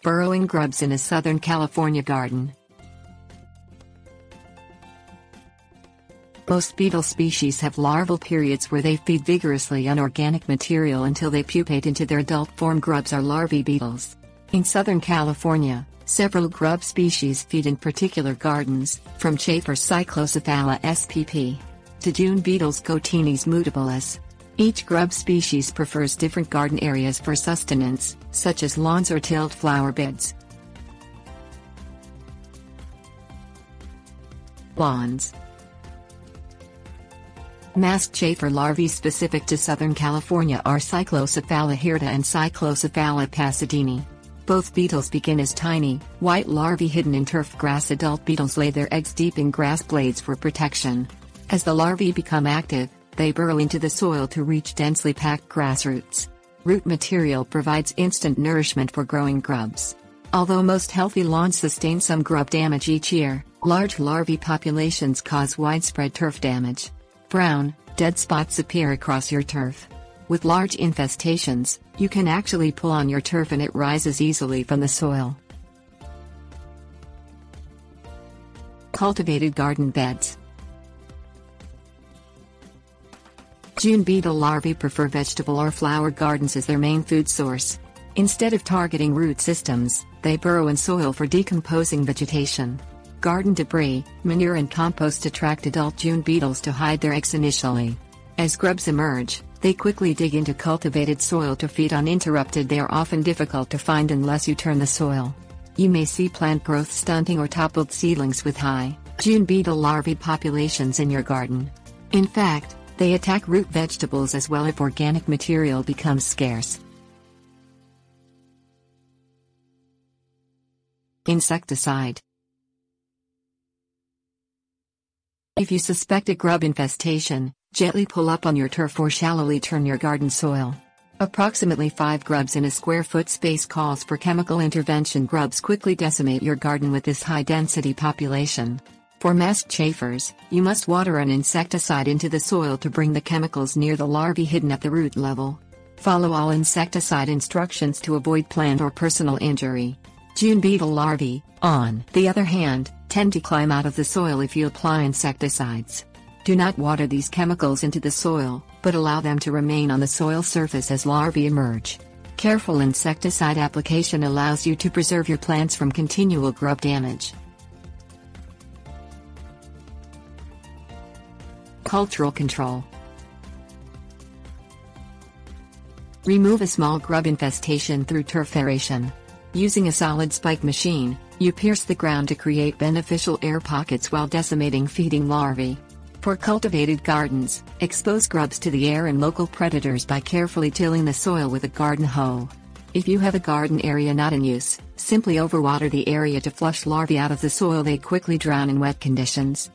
Burrowing grubs in a Southern California garden. Most beetle species have larval periods where they feed vigorously on organic material until they pupate into their adult form. Grubs are larvae beetles. In Southern California, several grub species feed in particular gardens, from Chafer Cyclocephala spp. to June beetles Cotinis mutabilis. Each grub species prefers different garden areas for sustenance, such as lawns or tilled flower beds. Lawns. Masked chafer larvae specific to Southern California are Cyclocephala hirta and Cyclocephala pasadini. Both beetles begin as tiny, white larvae hidden in turf grass. Adult beetles lay their eggs deep in grass blades for protection. As the larvae become active, they burrow into the soil to reach densely packed grass roots. Root material provides instant nourishment for growing grubs. Although most healthy lawns sustain some grub damage each year, large larvae populations cause widespread turf damage. Brown, dead spots appear across your turf. With large infestations, you can actually pull on your turf and it rises easily from the soil. Cultivated garden beds. June beetle larvae prefer vegetable or flower gardens as their main food source. Instead of targeting root systems, they burrow in soil for decomposing vegetation. Garden debris, manure and compost attract adult June beetles to hide their eggs initially. As grubs emerge, they quickly dig into cultivated soil to feed uninterrupted. They are often difficult to find unless you turn the soil. You may see plant growth stunting or toppled seedlings with high June beetle larvae populations in your garden. In fact, they attack root vegetables as well if organic material becomes scarce. Insecticide. If you suspect a grub infestation, gently pull up on your turf or shallowly turn your garden soil. Approximately 5 grubs in a square foot space calls for chemical intervention. Grubs quickly decimate your garden with this high-density population. For masked chafers, you must water an insecticide into the soil to bring the chemicals near the larvae hidden at the root level. Follow all insecticide instructions to avoid plant or personal injury. June beetle larvae, on the other hand, tend to climb out of the soil if you apply insecticides. Do not water these chemicals into the soil, but allow them to remain on the soil surface as larvae emerge. Careful insecticide application allows you to preserve your plants from continual grub damage. Cultural control. Remove a small grub infestation through turf aeration. Using a solid spike machine, you pierce the ground to create beneficial air pockets while decimating feeding larvae. For cultivated gardens, expose grubs to the air and local predators by carefully tilling the soil with a garden hoe. If you have a garden area not in use, simply overwater the area to flush larvae out of the soil. They quickly drown in wet conditions.